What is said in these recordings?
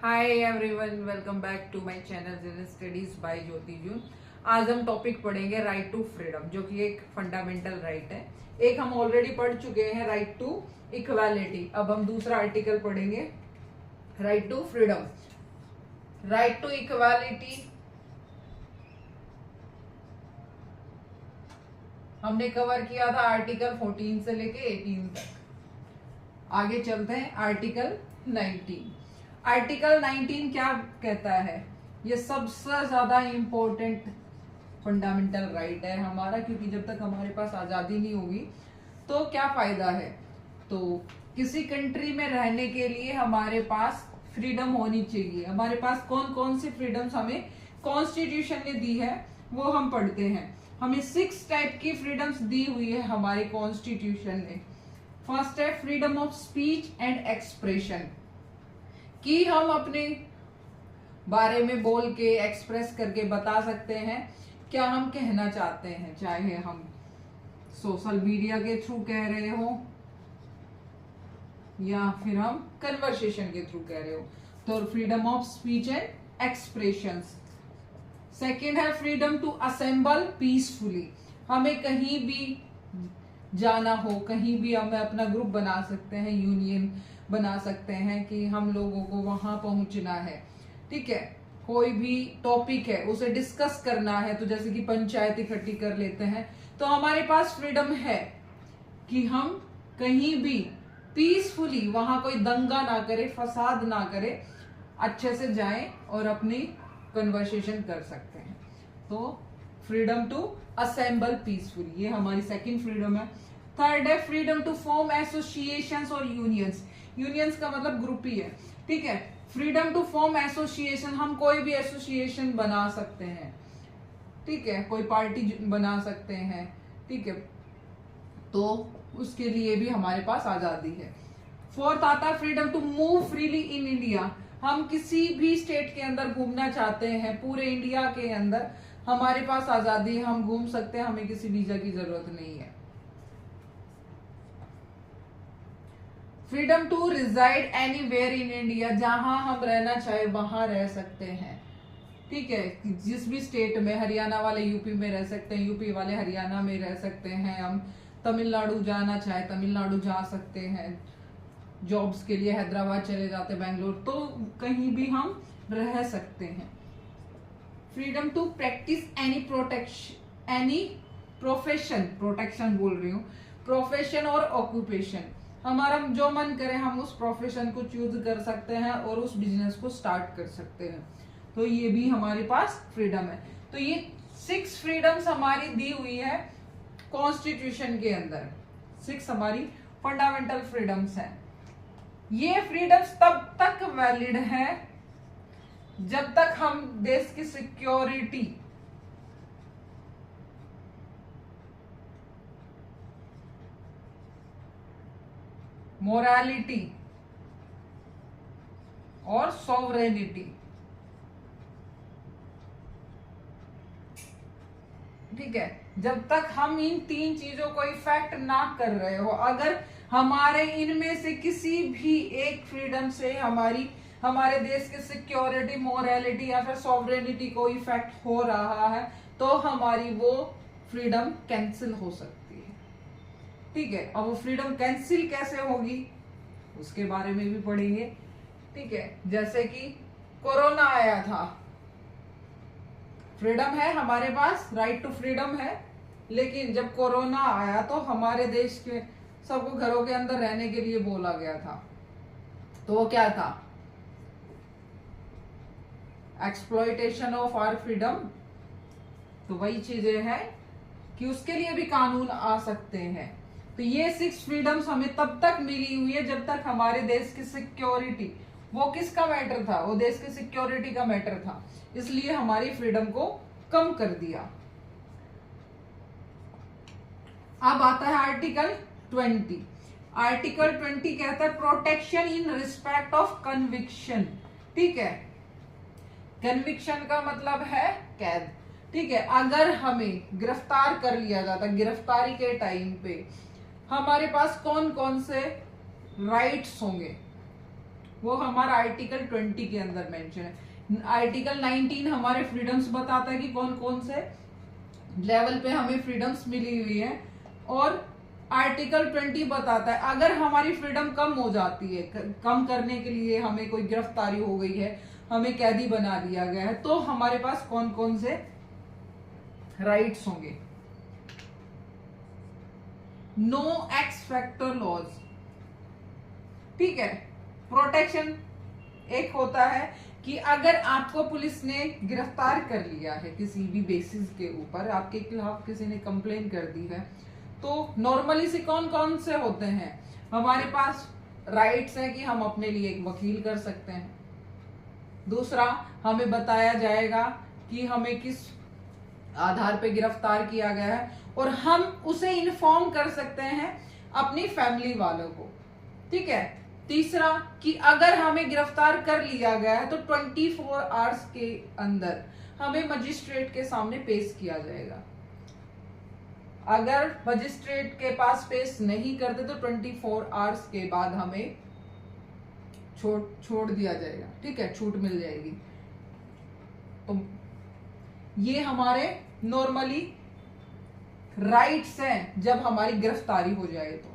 Hi everyone, welcome back to my channel general studies by Jyoti जून। आज हम topic पढ़ेंगे राइट टू फ्रीडम, जो कि एक फंडामेंटल राइट है। एक हम ऑलरेडी पढ़ चुके हैं, राइट टू इक्वालिटी। अब हम दूसरा आर्टिकल पढ़ेंगे, right to freedom. Right to equality हमने कवर किया था आर्टिकल 14 से लेके 18 तक। आगे चलते हैं आर्टिकल 19। आर्टिकल 19 क्या कहता है? ये सबसे ज्यादा इंपॉर्टेंट फंडामेंटल राइट है हमारा, क्योंकि जब तक हमारे पास आजादी नहीं होगी तो क्या फायदा है। तो किसी कंट्री में रहने के लिए हमारे पास फ्रीडम होनी चाहिए। हमारे पास कौन कौन सी फ्रीडम्स हमें कॉन्स्टिट्यूशन ने दी है वो हम पढ़ते हैं। हमें 6 टाइप की फ्रीडम्स दी हुई है हमारे कॉन्स्टिट्यूशन ने। फर्स्ट है freedom of speech and expression, कि हम अपने बारे में बोल के एक्सप्रेस करके बता सकते हैं क्या हम कहना चाहते हैं, चाहे हम सोशल मीडिया के थ्रू कह रहे हो या फिर हम कन्वर्सेशन के थ्रू कह रहे हो। तो freedom of speech and expressions. Second है फ्रीडम टू असेंबल पीसफुली, हमें कहीं भी जाना हो, कहीं भी हमें अपना ग्रुप बना सकते हैं, यूनियन बना सकते हैं कि हम लोगों को वहां पहुंचना है। ठीक है, कोई भी टॉपिक है उसे डिस्कस करना है, तो जैसे कि पंचायत इकट्ठी कर लेते हैं, तो हमारे पास फ्रीडम है कि हम कहीं भी पीसफुली, वहां कोई दंगा ना करे, फसाद ना करे, अच्छे से जाएं और अपनी कन्वर्सेशन कर सकते हैं। तो फ्रीडम टू असेंबल पीसफुली, ये हमारी सेकंड फ्रीडम है। थर्ड है फ्रीडम टू फॉर्म एसोसिएशंस और यूनियंस। यूनियंस का मतलब ग्रुप ही है। ठीक है, फ्रीडम टू फॉर्म एसोसिएशन, हम कोई भी एसोसिएशन बना सकते हैं। ठीक है, कोई पार्टी बना सकते हैं। ठीक है, तो उसके लिए भी हमारे पास आजादी है। फोर्थ आता है freedom to move freely in India, हम किसी भी स्टेट के अंदर घूमना चाहते हैं, पूरे इंडिया के अंदर हमारे पास आजादी है, हम घूम सकते हैं, हमें किसी वीजा की जरूरत नहीं है। Freedom to reside anywhere in India, जहां हम रहना चाहे वहां रह सकते हैं। ठीक है, जिस भी स्टेट में, हरियाणा वाले यूपी में रह सकते हैं, यूपी वाले हरियाणा में रह सकते हैं, हम तमिलनाडु जाना चाहे तमिलनाडु जा सकते हैं, जॉब्स के लिए हैदराबाद चले जाते, बैंगलोर, तो कहीं भी हम रह सकते हैं। Freedom to practice any profession बोल रही हूँ, प्रोफेशन और ऑक्यूपेशन, हमारा जो मन करे हम उस प्रोफेशन को चूज कर सकते हैं और उस बिजनेस को स्टार्ट कर सकते हैं। तो ये भी हमारे पास फ्रीडम है। तो ये 6 फ्रीडम्स हमारी दी हुई है कॉन्स्टिट्यूशन के अंदर। 6 हमारी फंडामेंटल फ्रीडम्स हैं। ये फ्रीडम्स तब तक वैलिड है जब तक हम देश की सिक्योरिटी, मोरालिटी और सॉवरेनिटी, ठीक है, जब तक हम इन 3 चीजों को इफेक्ट ना कर रहे हो, अगर हमारे इनमें से किसी भी एक फ्रीडम से हमारे देश की सिक्योरिटी, मोरालिटी या फिर सॉवरेनिटी को इफेक्ट हो रहा है, तो हमारी वो फ्रीडम कैंसिल हो सकती है। ठीक है, अब वो फ्रीडम कैंसिल कैसे होगी उसके बारे में भी पढ़ेंगे। ठीक है, जैसे कि कोरोना आया था, फ्रीडम है हमारे पास, राइट टू फ्रीडम है, लेकिन जब कोरोना आया तो हमारे देश के सबको घरों के अंदर रहने के लिए बोला गया था। तो वो क्या था? Exploitation of our freedom. तो वही चीजें हैं कि उसके लिए भी कानून आ सकते हैं। तो ये 6 फ्रीडम्स हमें तब तक मिली हुई है जब तक हमारे देश की सिक्योरिटी, वो किसका मैटर था? वो देश की सिक्योरिटी का मैटर था, इसलिए हमारी फ्रीडम को कम कर दिया। अब आता है आर्टिकल 20। आर्टिकल 20 कहता है protection in respect of conviction. ठीक है, कन्विक्शन का मतलब है कैद। ठीक है, अगर हमें गिरफ्तार कर लिया जाता, गिरफ्तारी के टाइम पे हमारे पास कौन कौन से राइट्स होंगे, वो हमारा आर्टिकल 20 के अंदर मेंशन है। आर्टिकल 19 हमारे फ्रीडम्स बताता है कि कौन कौन से लेवल पे हमें फ्रीडम्स मिली हुई है, और आर्टिकल 20 बताता है अगर हमारी फ्रीडम कम हो जाती है, कम करने के लिए हमें कोई गिरफ्तारी हो गई है, हमें कैदी बना दिया गया है, तो हमारे पास कौन कौन से राइट्स होंगे। नो एक्स फैक्टर लॉज, ठीक है। प्रोटेक्शन एक होता है कि अगर आपको पुलिस ने गिरफ्तार कर लिया है किसी भी बेसिस के ऊपर, आपके खिलाफ किसी ने कंप्लेन कर दी है, तो नॉर्मली से कौन कौन से होते हैं, हमारे पास राइट्स है कि हम अपने लिए एक वकील कर सकते हैं। दूसरा, हमें बताया जाएगा कि हमें किस आधार पे गिरफ्तार किया गया है, और हम उसे इन्फॉर्म कर सकते हैं अपनी फैमिली वालों को, ठीक है। तीसरा, कि अगर हमें गिरफ्तार कर लिया गया है तो 24 आवर्स के अंदर हमें मजिस्ट्रेट के सामने पेश किया जाएगा। अगर मजिस्ट्रेट के पास पेश नहीं करते तो 24 आवर्स के बाद हमें छोड़ दिया जाएगा, ठीक है, छूट मिल जाएगी। तो ये हमारे नॉर्मली राइट्स हैं जब हमारी गिरफ्तारी हो जाए तो,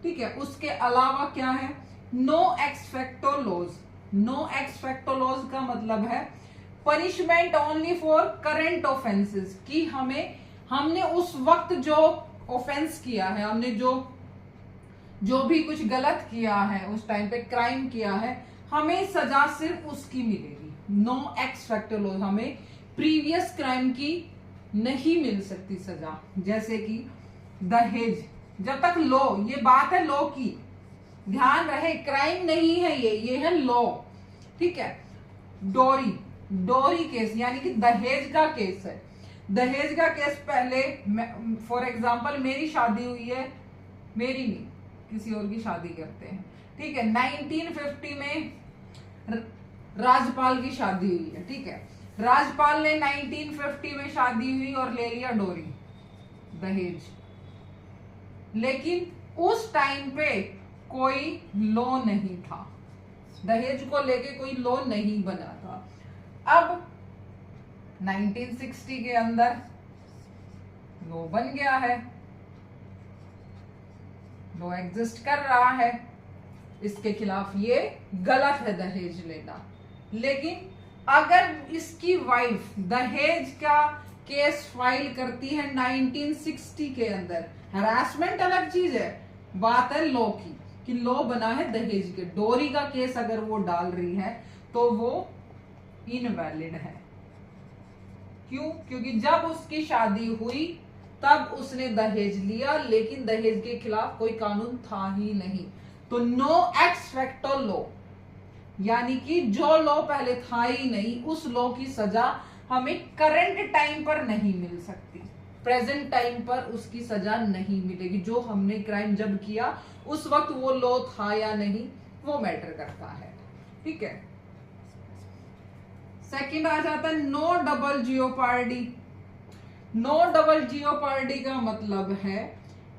ठीक है। उसके अलावा क्या है, no ex facto laws. No ex facto laws का मतलब है punishment only for current offences, कि हमने उस वक्त जो ऑफेंस किया है, हमने जो भी कुछ गलत किया है, उस टाइम पे क्राइम किया है, हमें सजा सिर्फ उसकी मिलेगी। नो एक्स फैक्टो लॉज, हमें प्रीवियस क्राइम की नहीं मिल सकती सजा। जैसे कि दहेज, जब तक लॉ, ये बात है लॉ की, ध्यान रहे, क्राइम नहीं है ये है लॉ, ठीक है। डोरी केस यानी कि दहेज का केस है। दहेज का केस पहले, फॉर एग्जांपल मेरी शादी हुई है, मेरी नहीं, किसी और की शादी करते हैं, ठीक है। 1950 में राजपाल की शादी हुई है, ठीक है। राजपाल ने 1950 में शादी हुई और ले लिया डोरी, दहेज। लेकिन उस टाइम पे कोई लॉ नहीं था, दहेज को लेके कोई लॉ नहीं बना था। अब 1960 के अंदर लॉ बन गया है, लॉ एग्जिस्ट कर रहा है, इसके खिलाफ ये गलत है दहेज लेना। लेकिन अगर इसकी वाइफ दहेज का केस फाइल करती है 1960 के अंदर, हरासमेंट अलग चीज है, बात है लॉ की, कि लॉ बना है दहेज के, डोरी का केस अगर वो डाल रही है तो वो इनवैलिड है। क्यों? क्योंकि जब उसकी शादी हुई तब उसने दहेज लिया, लेकिन दहेज के खिलाफ कोई कानून था ही नहीं। तो नो एक्स फैक्टो लॉ, यानी कि जो लॉ पहले था ही नहीं, उस लॉ की सजा हमें करंट टाइम पर नहीं मिल सकती, प्रेजेंट टाइम पर उसकी सजा नहीं मिलेगी। जो हमने क्राइम जब किया उस वक्त वो लॉ था या नहीं, वो मैटर करता है, ठीक है। सेकंड आ जाता है no double jeopardy. No double jeopardy का मतलब है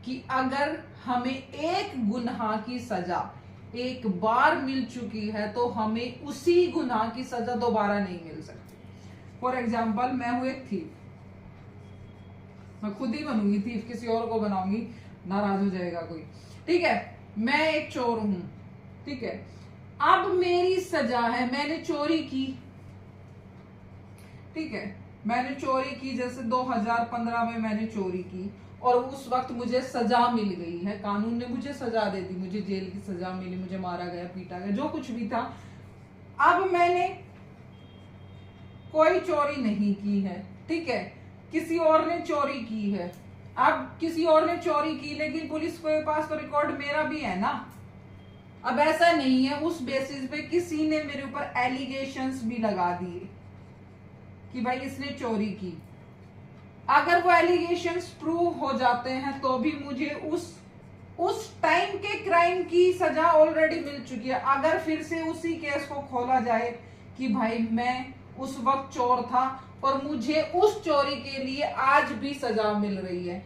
कि अगर हमें एक गुनाह की सजा एक बार मिल चुकी है तो हमें उसी गुनाह की सजा दोबारा नहीं मिल सकती। फॉर एग्जाम्पल, मैं हूं एक थीफ, मैं खुद ही बनूंगी थीफ, किसी और को बनाऊंगी नाराज हो जाएगा कोई, ठीक है। मैं एक चोर हूं, ठीक है। अब मेरी सजा है, मैंने चोरी की, ठीक है, मैंने चोरी की, जैसे 2015 में मैंने चोरी की और उस वक्त मुझे सजा मिल गई है, कानून ने मुझे सजा दे दी, मुझे जेल की सजा मिली, मुझे मारा गया, पीटा गया, जो कुछ भी था। अब मैंने कोई चोरी नहीं की है, ठीक है, किसी और ने चोरी की है। अब किसी और ने चोरी की, लेकिन पुलिस के पास तो रिकॉर्ड मेरा भी है ना। अब ऐसा नहीं है, उस बेसिस पे किसी ने मेरे ऊपर एलिगेशंस भी लगा दिए कि भाई इसने चोरी की। अगर वो एलिगेशंस प्रूव हो जाते हैं तो भी मुझे उस टाइम के क्राइम की सजा ऑलरेडी मिल चुकी है। अगर फिर से उसी केस को खोला जाए कि भाई मैं उस वक्त चोर था और मुझे उस चोरी के लिए आज भी सजा मिल रही है,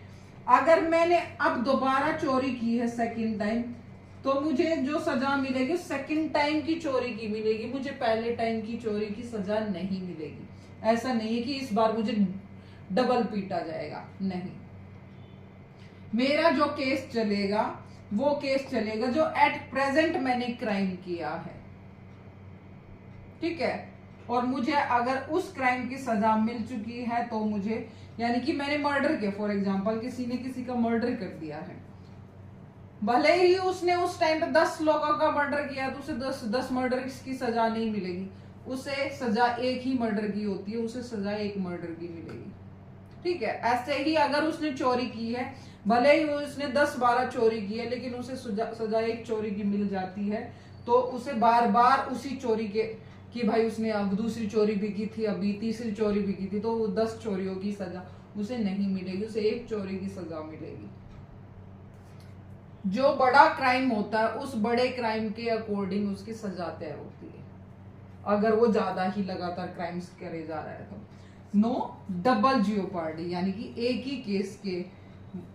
अगर मैंने अब दोबारा चोरी की है सेकंड टाइम, तो मुझे जो सजा मिलेगी सेकंड टाइम की चोरी की मिलेगी, मुझे पहले टाइम की चोरी की सजा नहीं मिलेगी। ऐसा नहीं है कि इस बार मुझे डबल पीटा जाएगा, नहीं। मेरा जो केस चलेगा वो केस चलेगा जो एट प्रेजेंट मैंने क्राइम किया है, ठीक है। और मुझे अगर उस क्राइम की सजा मिल चुकी है तो मुझे, यानी कि मैंने मर्डर किया, फॉर एग्जांपल किसी ने किसी का मर्डर कर दिया है, भले ही उसने उस टाइम पे 10 लोगों का मर्डर किया तो उसे 10 मर्डर की सजा नहीं मिलेगी, उसे सजा एक ही मर्डर की होती है, उसे सजा एक मर्डर की मिलेगी, ठीक है। ऐसे ही अगर उसने चोरी की है, भले ही उसने 10-12 चोरी की है, लेकिन उसे सजा एक चोरी की मिल जाती है, तो उसे बार बार उसी चोरी के, कि भाई उसने अब दूसरी चोरी भी की थी, अभी तीसरी चोरी भी की थी, तो वो 10 चोरियों की सजा उसे नहीं मिलेगी, उसे एक चोरी की सजा मिलेगी। जो बड़ा क्राइम होता है उस बड़े क्राइम के अकॉर्डिंग उसकी सजा तय होती है, अगर वो ज्यादा ही लगातार क्राइम्स करे जा रहा है तो। नो डबल जियोपार्डी, यानी कि एक ही केस के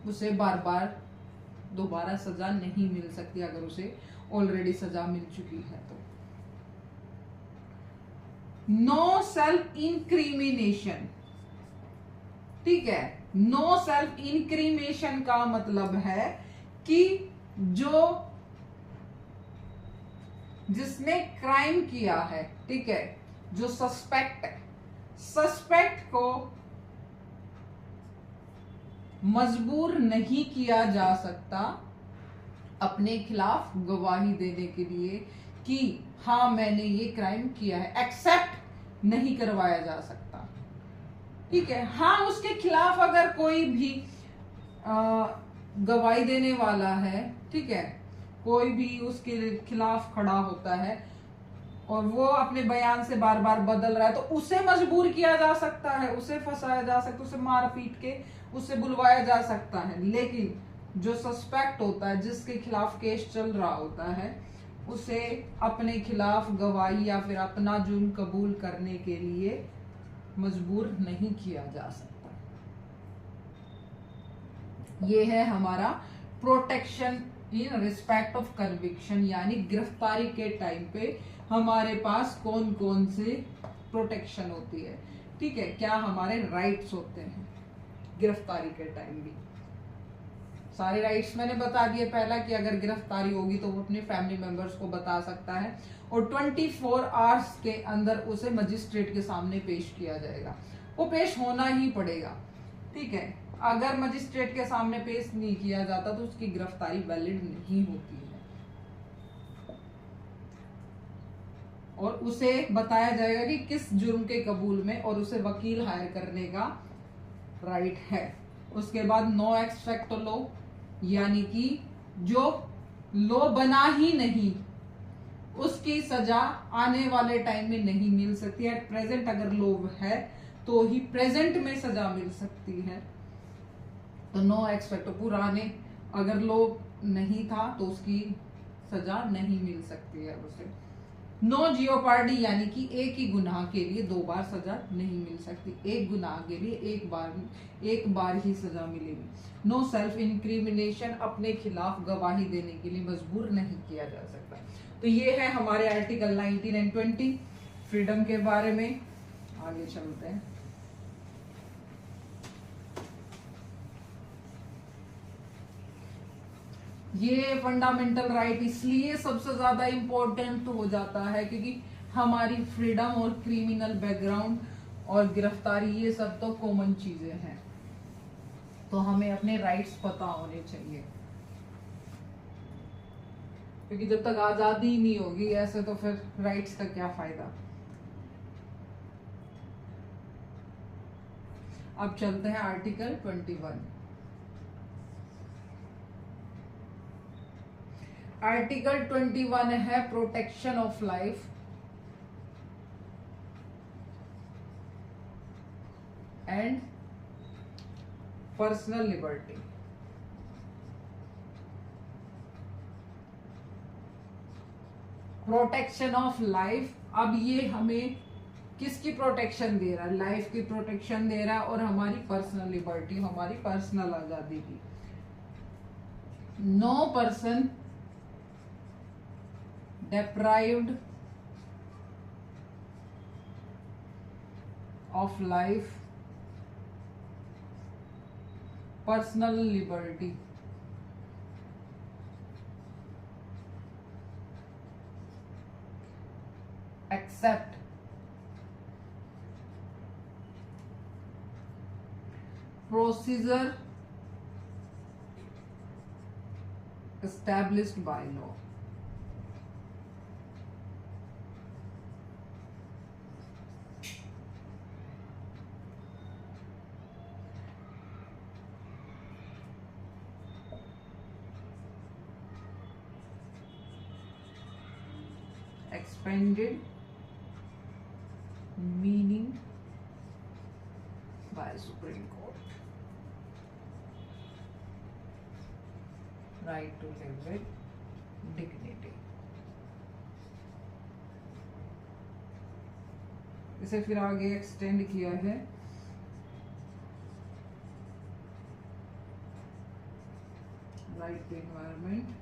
उसे बार बार दोबारा सजा नहीं मिल सकती अगर उसे ऑलरेडी सजा मिल चुकी है तो। नो सेल्फ इंक्रीमिनेशन, ठीक है। नो सेल्फ इंक्रीमेशन का मतलब है कि जो जिसने क्राइम किया है, ठीक है, जो सस्पेक्ट है, सस्पेक्ट को मजबूर नहीं किया जा सकता अपने खिलाफ गवाही देने के लिए कि हाँ मैंने ये क्राइम किया है, एक्सेप्ट नहीं करवाया जा सकता, ठीक है। हाँ उसके खिलाफ अगर कोई भी गवाही देने वाला है, ठीक है, कोई भी उसके खिलाफ खड़ा होता है और वो अपने बयान से बार बार बदल रहा है तो उसे मजबूर किया जा सकता है, उसे फंसाया जा सकता है, उसे मार पीट के उसे बुलवाया जा सकता है। लेकिन जो सस्पेक्ट होता है, जिसके खिलाफ केस चल रहा होता है, उसे अपने खिलाफ गवाही या फिर अपना जुर्म कबूल करने के लिए मजबूर नहीं किया जा सकता। ये है हमारा protection in respect of conviction, यानी गिरफ्तारी के टाइम पे हमारे पास कौन कौन से प्रोटेक्शन होती है, ठीक है, क्या हमारे राइट्स होते हैं गिरफ्तारी के टाइम भी। सारे राइट्स मैंने बता दिए। पहला कि अगर गिरफ्तारी होगी तो वो अपने फैमिली मेंबर्स को बता सकता है और 24 आवर्स के अंदर उसे मजिस्ट्रेट के सामने पेश किया जाएगा, वो पेश होना ही पड़ेगा, ठीक है। अगर मजिस्ट्रेट के सामने पेश नहीं किया जाता तो उसकी गिरफ्तारी वैलिड नहीं होती है और उसे बताया जाएगा कि किस जुर्म के कबूल में, और उसे वकील हायर करने का राइट है। उसके बाद नो एक्स फैक्टो लॉ, यानी कि जो लॉ बना ही नहीं उसकी सजा आने वाले टाइम में नहीं मिल सकती। एट प्रेजेंट अगर लॉ है तो ही प्रेजेंट में सजा मिल सकती है। तो नो एक्स फैक्टो, पुराने अगर लॉ नहीं था तो उसकी सजा नहीं मिल सकती है उसे। नो जियोपार्डी, यानी कि एक ही गुनाह के लिए 2 बार सजा नहीं मिल सकती, एक गुनाह के लिए एक बार ही सजा मिलेगी। नो सेल्फ इंक्रिमिनेशन, अपने खिलाफ गवाही देने के लिए मजबूर नहीं किया जा सकता। तो ये है हमारे आर्टिकल 19 एंड 20 फ्रीडम के बारे में। आगे चलते हैं। ये फंडामेंटल राइट इसलिए सबसे ज्यादा इंपॉर्टेंट हो जाता है क्योंकि हमारी फ्रीडम और क्रिमिनल बैकग्राउंड और गिरफ्तारी ये सब तो कॉमन चीजें हैं, तो हमें अपने राइट्स पता होने चाहिए, क्योंकि जब तक आजादी ही नहीं होगी ऐसे तो फिर राइट्स का क्या फायदा। अब चलते हैं आर्टिकल 21। आर्टिकल 21 है protection of life and personal liberty. Protection of life, अब ये हमें किसकी प्रोटेक्शन दे रहा है? लाइफ की प्रोटेक्शन दे रहा है और हमारी पर्सनल लिबर्टी, हमारी पर्सनल आजादी की। No person deprived of life, personal liberty, except procedure established by law. Expanded meaning by Supreme Court. Right to live with dignity. इसे फिर आगे एक्सटेंड किया है राइट टू एनवायरमेंट,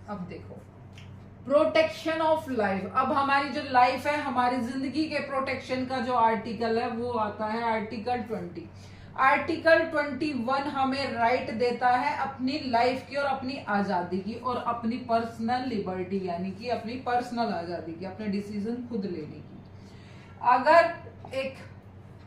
अब देखो प्रोटेक्शन ऑफ लाइफ। अब हमारी जो लाइफ है, हमारी जिंदगी के प्रोटेक्शन का जो आर्टिकल है वो आता है आर्टिकल 20। आर्टिकल 21 हमें राइट देता है अपनी लाइफ की और अपनी आजादी की और अपनी पर्सनल लिबर्टी यानी कि अपनी पर्सनल आजादी की, अपने डिसीजन खुद लेने की। अगर एक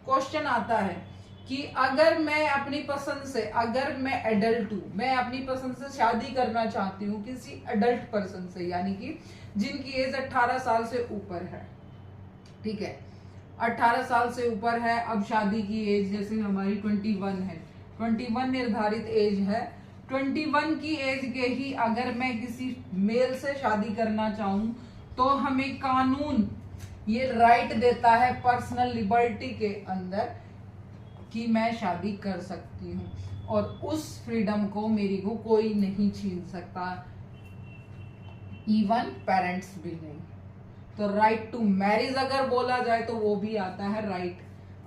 क्वेश्चन आता है कि अगर मैं अपनी पसंद से, अगर मैं एडल्ट हूं, मैं अपनी पसंद से शादी करना चाहती हूँ किसी एडल्ट पर्सन से, यानी कि जिनकी एज 18 साल से ऊपर है, ठीक है, 18 साल से ऊपर है। अब शादी की एज जैसे हमारी 21 है, 21 निर्धारित एज है। 21 की एज के ही अगर मैं किसी मेल से शादी करना चाहूं तो हमें कानून ये राइट देता है पर्सनल लिबर्टी के अंदर कि मैं शादी कर सकती हूँ और उस फ्रीडम को मेरी को कोई नहीं छीन सकता, इवन पेरेंट्स भी नहीं। तो राइट टू मैरिज अगर बोला जाए तो वो भी आता है राइट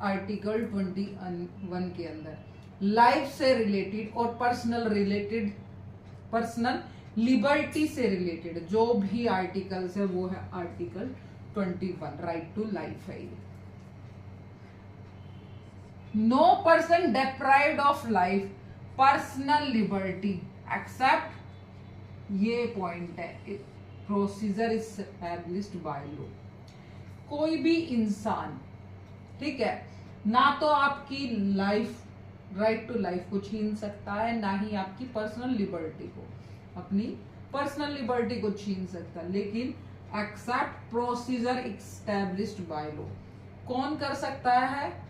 आर्टिकल 21 के अंदर। लाइफ से रिलेटेड और पर्सनल लिबर्टी से रिलेटेड जो भी आर्टिकल्स है वो है आर्टिकल 21, राइट टू लाइफ है। No person deprived of life, personal liberty except, ये पॉइंट है, प्रोसीजर एस्टैब्लिश्ड बाय लॉ। कोई भी इंसान, ठीक है, ना तो आपकी लाइफ, राइट टू लाइफ को छीन सकता है, ना ही आपकी पर्सनल लिबर्टी को, अपनी पर्सनल लिबर्टी को छीन सकता है, लेकिन except procedure established by law. कौन कर सकता है?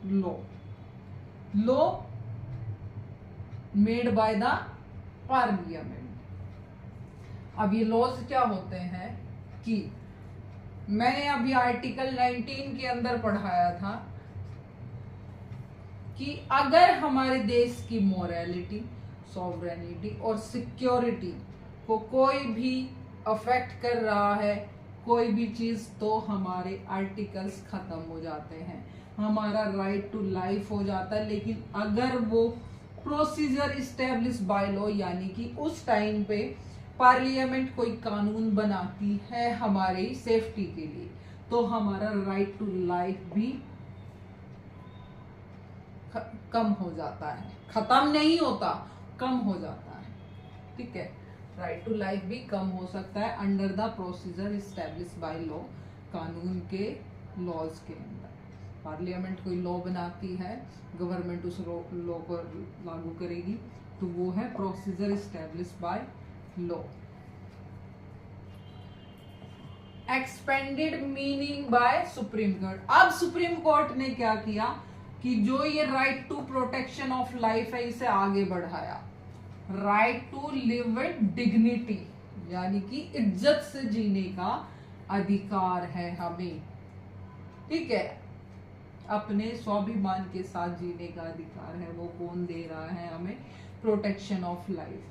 Law made by the parliament. अब ये लॉज क्या होते हैं कि मैंने अभी आर्टिकल 19 के अंदर पढ़ाया था कि अगर हमारे देश की मोरालिटी, सॉवरेनिटी और सिक्योरिटी को कोई भी अफेक्ट कर रहा है, कोई भी चीज, तो हमारे आर्टिकल्स खत्म हो जाते हैं, हमारा राइट टू लाइफ हो जाता है। लेकिन अगर वो प्रोसीजर इस्टेब्लिश बाय लॉ यानी कि उस टाइम पे पार्लियामेंट कोई कानून बनाती है हमारी सेफ्टी के लिए, तो हमारा राइट टू लाइफ भी कम हो जाता है, खत्म नहीं होता, कम हो जाता है, ठीक है। राइट टू लाइफ भी कम हो सकता है under the procedure establish by law, कानून के लॉज के अंदर। पार्लियामेंट कोई लॉ बनाती है, गवर्नमेंट उस लॉ को लागू करेगी, तो वो है procedure establish by law. Expanded meaning by Supreme Court. अब सुप्रीम कोर्ट ने क्या किया कि जो ये right to protection of life है इसे आगे बढ़ाया, right to live with dignity यानी कि इज्जत से जीने का अधिकार है हमें, ठीक है। अपने स्वाभिमान के साथ जीने का अधिकार है। वो कौन दे रहा है हमें? Protection of life.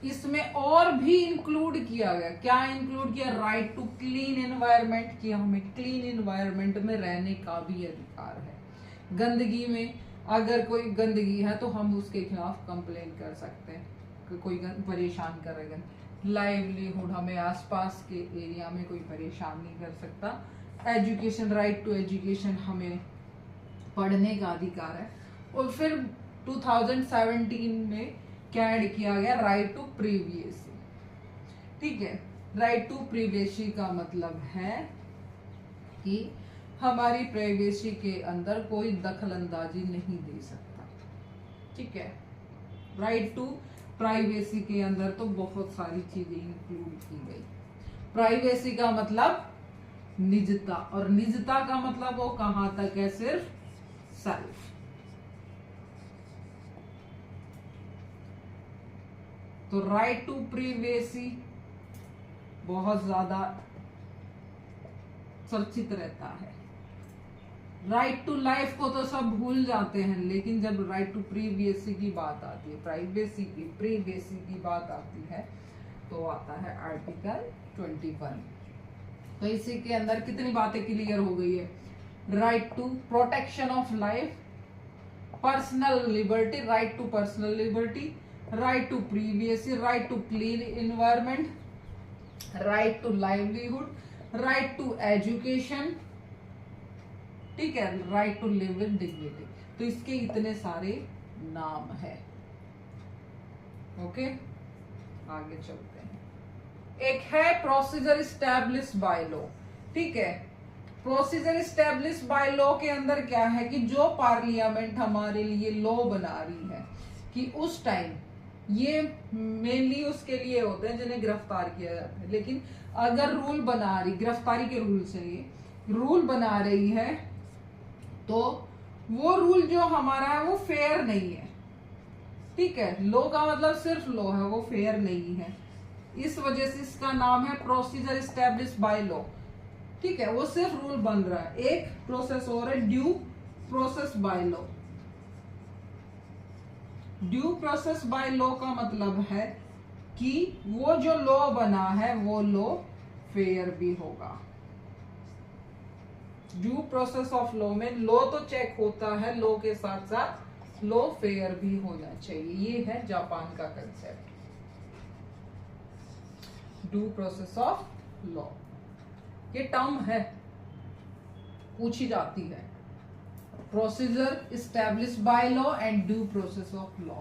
इसमें और भी इंक्लूड किया गया, क्या इंक्लूड किया? राइट टू क्लीन एनवायरनमेंट, कि हमें क्लीन एनवायरनमेंट में रहने का भी अधिकार है। गंदगी में अगर कोई गंदगी है तो हम उसके खिलाफ कंप्लेन कर सकते हैं कि कोई परेशान करेगा। लाइवलीहुड, हमें आसपास के एरिया में कोई परेशान नहीं कर सकता। एजुकेशन, राइट टू एजुकेशन, हमें पढ़ने का अधिकार है। और फिर 2017 में क्या ऐड किया गया? Right to privacy. ठीक है, राइट टू प्रिवेसी का मतलब है कि हमारी प्राइवेसी के अंदर कोई दखल अंदाजी नहीं दे सकता। ठीक है, राइट टू प्राइवेसी के अंदर तो बहुत सारी चीजें इंक्लूड की गई। प्राइवेसी का मतलब निजता, और निजता का मतलब वो कहां तक है? सिर्फ सेल्फ। तो राइट टू प्रिवेसी बहुत ज्यादा चर्चित रहता है। राइट टू लाइफ को तो सब भूल जाते हैं, लेकिन जब राइट टू प्रिवेसी की बात आती है, प्राइवेसी की, प्रिवेसी की बात आती है, तो आता है आर्टिकल 21। तो इसी के अंदर कितनी बातें क्लियर हो गई है? Right to protection of life, personal liberty, right to personal liberty, right to privacy, right to clean environment, right to livelihood, right to education, ठीक है, right to live with dignity. तो इसके इतने सारे नाम है। ओके, आगे चलते हैं। एक है प्रोसीजर स्टैब्लिश बाय लॉ। ठीक है, प्रोसीजर स्टैब्लिश बाय लॉ के अंदर क्या है कि जो पार्लियामेंट हमारे लिए लॉ बना रही है कि उस टाइम, ये मेनली उसके लिए होते हैं जिन्हें गिरफ्तार किया जाता है, लेकिन अगर रूल बना रही, गिरफ्तारी के रूल से ये रूल बना रही है, तो वो रूल जो हमारा है वो फेयर नहीं है। ठीक है, लॉ का मतलब सिर्फ लॉ है, वो फेयर नहीं है। इस वजह से इसका नाम है प्रोसीजर स्टैब्लिश बाय लॉ। ठीक है, वो सिर्फ रूल बन रहा है। एक प्रोसेस और है due process by law. Due process by law का मतलब है कि वो जो लॉ बना है वो लॉ फेयर भी होगा। ड्यू प्रोसेस ऑफ लॉ में लॉ तो चेक होता है, लॉ के साथ साथ लॉ फेयर भी होना चाहिए। ये है जापान का concept, due process of law. ये टर्म है, पूछी जाती है। Procedure establish by law and due process of law.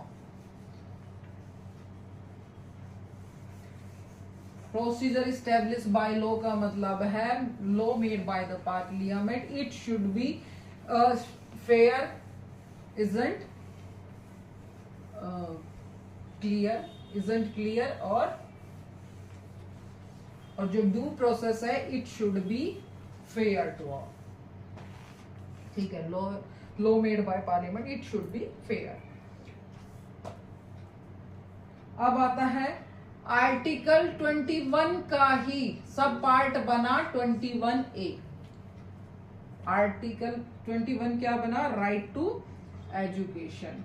Procedure establish by law का मतलब है law made by the parliament, it should be fair, isn't clear, और जो ड्यू प्रोसेस है it should be fair to all. ठीक है, law made by parliament it should be fair. अब आता है आर्टिकल 21 का ही सब पार्ट बना 21A। आर्टिकल 21 क्या बना? Right to education.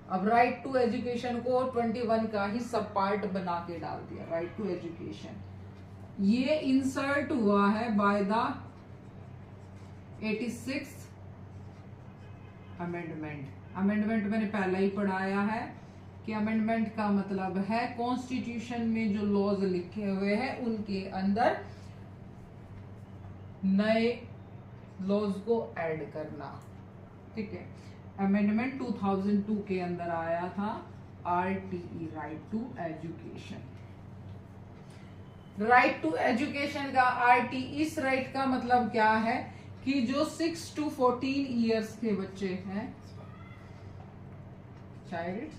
अब राइट टू एजुकेशन को 21 का ही सब पार्ट बना के डाल दिया, राइट टू एजुकेशन। ये इंसर्ट हुआ है by the 86th amendment. Amendment मैंने पहला ही पढ़ाया है कि अमेंडमेंट का मतलब है कॉन्स्टिट्यूशन में जो लॉज लिखे हुए हैं उनके अंदर नए लॉज को ऐड करना। ठीक है, अमेंडमेंट 2002 के अंदर आया था, RTE, right to education. Right to education का RT, इस राइट का मतलब क्या है कि जो 6 to 14 ईयर्स के बच्चे हैं, चाइल्ड,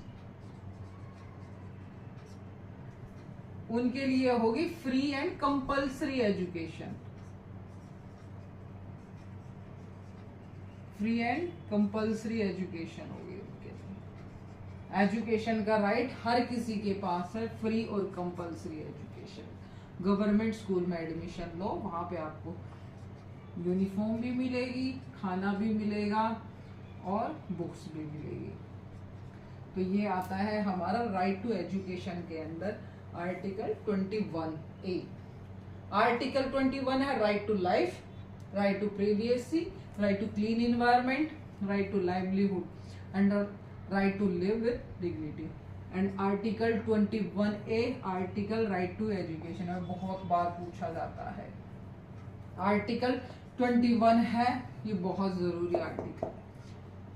उनके लिए होगी free and compulsory education. Free and compulsory education होगी उनके लिए। एजुकेशन का राइट हर किसी के पास है, फ्री और कंपलसरी एजुकेशन। गवर्नमेंट स्कूल में एडमिशन लो, वहां पे आपको यूनिफॉर्म भी मिलेगी, खाना भी मिलेगा और बुक्स भी मिलेगी। तो ये आता है हमारा राइट टू एजुकेशन के अंदर आर्टिकल 21A। आर्टिकल 21 है right to life, right to privacy, right to clean environment, right to livelihood and right to live with dignity. And article 21A article right to education और बहुत बार पूछा जाता है। Article 21 है, ये बहुत जरूरी आर्टिकल।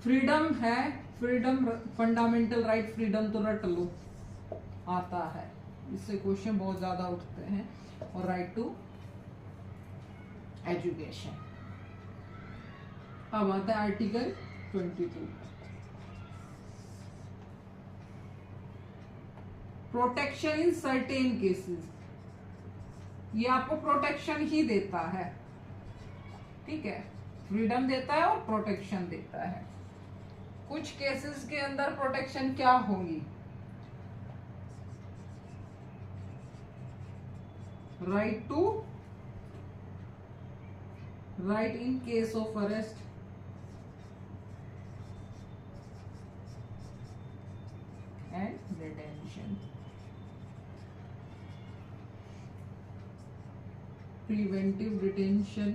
फ्रीडम है, फ्रीडम फंडामेंटल राइट, फ्रीडम तो रट लो, आता है, इससे क्वेश्चन बहुत ज्यादा उठते हैं। और राइट टू एजुकेशन। अब आता है article 22, protection in certain cases. ये आपको प्रोटेक्शन ही देता है, ठीक है, फ्रीडम देता है और प्रोटेक्शन देता है। कुछ केसेस के अंदर प्रोटेक्शन क्या होगी, right to right in case of arrest and detention, preventive detention,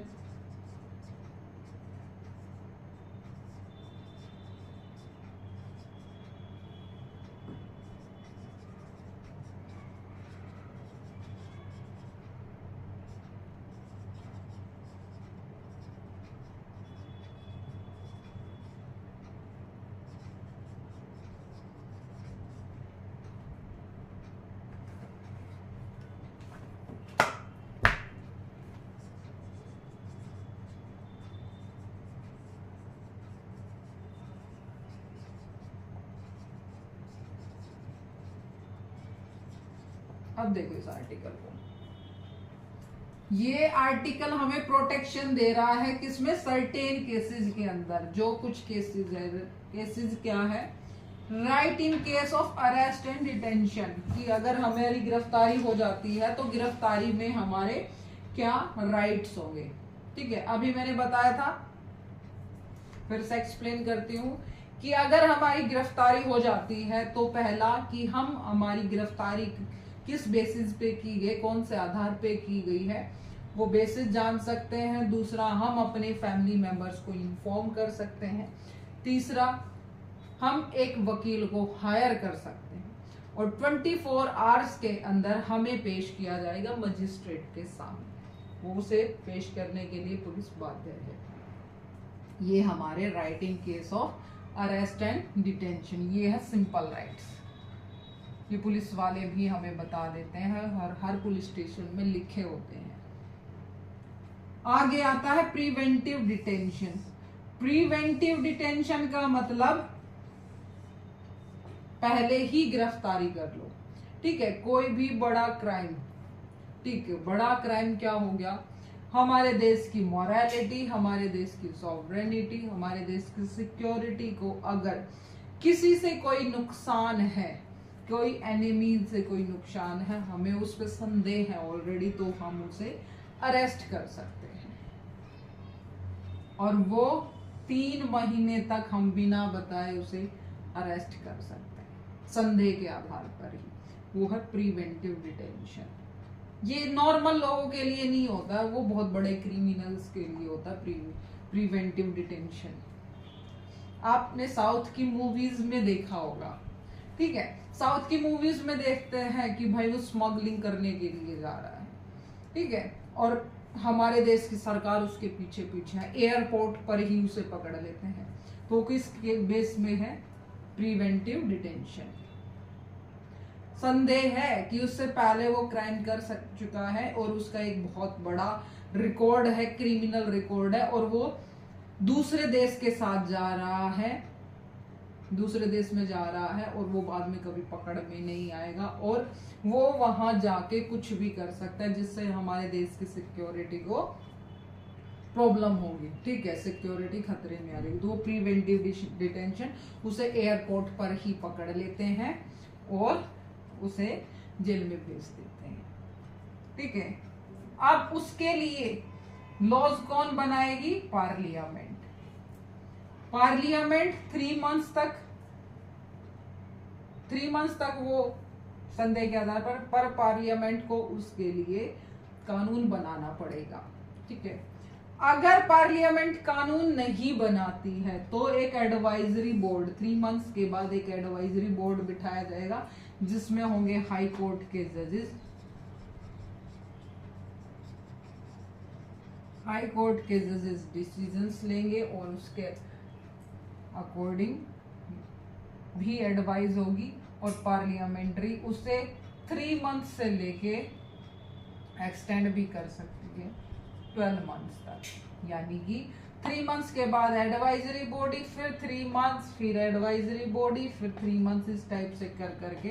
अब देखो इस आर्टिकल को, ये आर्टिकल हमें प्रोटेक्शन दे रहा है किसमें, सर्टेन केसेस के अंदर। जो कुछ केसेस है, केसेस क्या है, right in case of arrest and detention, कि अगर हमारी गिरफ्तारी हो जाती है तो गिरफ्तारी में हमारे क्या राइट्स होंगे, ठीक है। अभी मैंने बताया था, फिर से एक्सप्लेन करती हूँ कि अगर हमारी गिरफ्तारी हो जाती है तो पहला कि हम हमारी गिरफ्तारी किस बेसिस पे की गई, कौन से आधार पे की गई है, वो बेसिस जान सकते हैं। दूसरा, हम अपने फैमिली मेंबर्स को इन्फॉर्म कर सकते हैं। तीसरा, हम एक वकील को हायर कर सकते हैं। और 24 आवर्स के अंदर हमें पेश किया जाएगा मजिस्ट्रेट के सामने, वो उसे पेश करने के लिए पुलिस बाध्य है। ये हमारे right in case of arrest and detention, ये है सिंपल राइट्स। ये पुलिस वाले भी हमें बता देते हैं और हर पुलिस स्टेशन में लिखे होते हैं। आगे आता है प्रिवेंटिव डिटेंशन। प्रिवेंटिव डिटेंशन का मतलब पहले ही गिरफ्तारी कर लो, ठीक है। कोई भी बड़ा क्राइम, ठीक है, बड़ा क्राइम क्या हो गया, हमारे देश की मॉरलिटी, हमारे देश की सॉवरेनिटी, हमारे देश की सिक्योरिटी को अगर किसी से कोई नुकसान है, कोई एनिमी से कोई नुकसान है, हमें उस पर संदेह है ऑलरेडी, तो हम उसे अरेस्ट कर सकते हैं। और वो 3 महीने तक हम बिना बताए उसे अरेस्ट कर सकते हैं, संदेह के आधार पर ही। वो है प्रिवेंटिव डिटेंशन। ये नॉर्मल लोगों के लिए नहीं होता, वो बहुत बड़े क्रिमिनल्स के लिए होता है प्रिवेंटिव डिटेंशन। आपने साउथ की मूवीज में देखा होगा, ठीक है। साउथ की मूवीज में देखते हैं कि भाई वो स्मगलिंग करने के लिए जा रहा है, ठीक है, और हमारे देश की सरकार उसके पीछे पीछे है, एयरपोर्ट पर ही उसे पकड़ लेते हैं। तो किस बेस में है, प्रिवेंटिव डिटेंशन। संदेह है कि उससे पहले वो क्राइम कर चुका है और उसका एक बहुत बड़ा रिकॉर्ड है, क्रिमिनल रिकॉर्ड है, और वो दूसरे देश के साथ जा रहा है, दूसरे देश में जा रहा है, और वो बाद में कभी पकड़ में नहीं आएगा, और वो वहां जाके कुछ भी कर सकता है जिससे हमारे देश की सिक्योरिटी को प्रॉब्लम होगी, ठीक है, सिक्योरिटी खतरे में आ जाएगी। तो वो प्रिवेंटिव डिटेंशन, उसे एयरपोर्ट पर ही पकड़ लेते हैं और उसे जेल में भेज देते हैं, ठीक है। अब उसके लिए लॉज कौन बनाएगी? पार्लियामेंट। पार्लियामेंट 3 मंथ्स तक वो संदेह के आधार पर पार्लियामेंट को उसके लिए कानून बनाना पड़ेगा, ठीक है। अगर पार्लियामेंट कानून नहीं बनाती है तो एक एडवाइजरी बोर्ड, 3 मंथ्स के बाद एक एडवाइजरी बोर्ड बिठाया जाएगा जिसमें होंगे हाई कोर्ट के जजेस। हाई कोर्ट के जजेस डिसीजंस लेंगे और उसके अकॉर्डिंग भी एडवाइस होगी, और पार्लियामेंट्री उसे 3 मंथ से लेके एक्सटेंड भी कर सकती है 12 मंथ्स तक। यानी कि 3 मंथ्स के बाद एडवाइजरी बॉडी, फिर 3 मंथ्स, फिर एडवाइजरी बॉडी, फिर 3 मंथ्स, इस टाइप से कर करके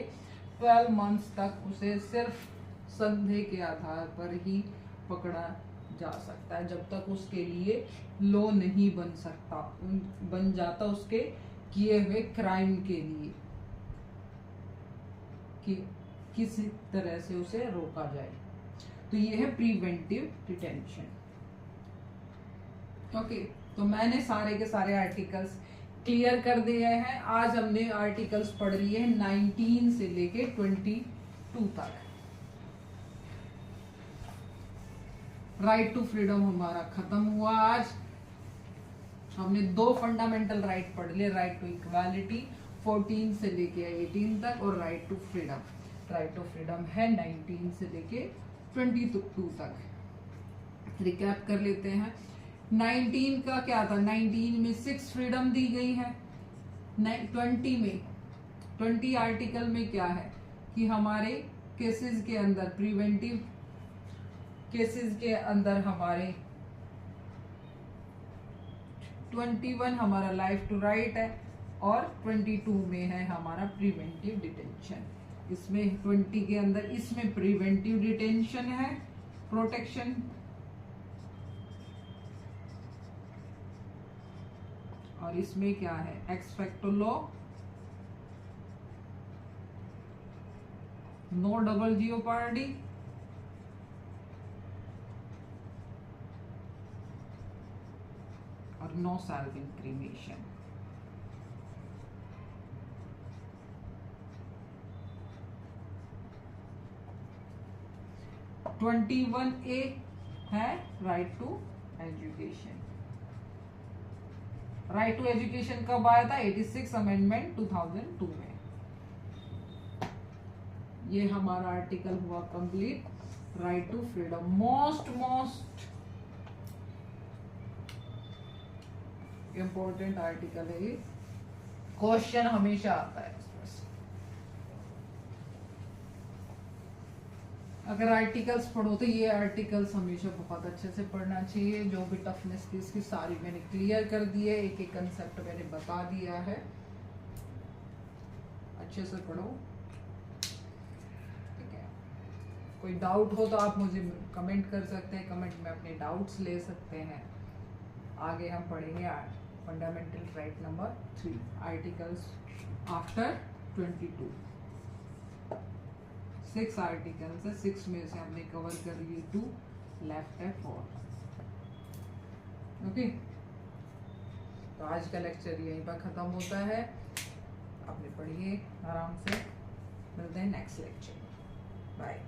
12 मंथ्स तक उसे सिर्फ संदेह के आधार पर ही पकड़ा जा सकता है, जब तक उसके लिए लॉ नहीं बन जाता उसके किए हुए क्राइम के लिए, कि किसी तरह से उसे रोका जाए। तो ये है प्रिवेंटिव डिटेंशन। ओके, तो मैंने सारे के सारे आर्टिकल्स क्लियर कर दिए हैं। आज हमने आर्टिकल्स पढ़ लिए हैं 19 से लेके 22 तक। राइट टू फ्रीडम हमारा खत्म हुआ। आज हमने 2 फंडामेंटल राइट पढ़ लिए, राइट टू इक्वालिटी 14 से लेके 18 तक, और right to freedom. Right to freedom है 19 से लेके 22 तक। रिकैप कर लेते हैं। 19 का क्या था? 19 में 6 फ्रीडम दी गई है। 20 आर्टिकल में क्या है कि हमारे केसेस के अंदर, प्रिवेंटिव केसेस के अंदर हमारे 21 हमारा लाइफ टू राइट है, और 22 में है हमारा प्रिवेंटिव डिटेंशन। इसमें 20 के अंदर इसमें प्रिवेंटिव डिटेंशन है, प्रोटेक्शन, और इसमें क्या है? Ex facto law, no double jeopardy, और नो सेल्फ इंक्रिमिनेशन। (21A) है right to education. Right to education कब आया था? 86 अमेंडमेंट 2002 में। ये हमारा आर्टिकल हुआ complete. Right to freedom most important article है ये, क्वेश्चन हमेशा आता है। अगर आर्टिकल्स पढ़ो तो ये आर्टिकल्स हमेशा बहुत अच्छे से पढ़ना चाहिए। जो भी टफनेस थी इसकी सारी मैंने क्लियर कर दी है, एक एक कंसेप्ट मैंने बता दिया है। अच्छे से पढ़ो, ठीक है। कोई डाउट हो तो आप मुझे कमेंट कर सकते हैं, कमेंट में अपने डाउट्स ले सकते हैं। आगे हम पढ़ेंगे fundamental right number 3, articles after 22। 6 articles है, 6 में से हमने कवर कर लिए 2, लेफ्ट है 4। ओके, तो आज का लेक्चर यहीं पर खत्म होता है। आपने पढ़िए आराम से। मिलते हैं नेक्स्ट लेक्चर। बाय।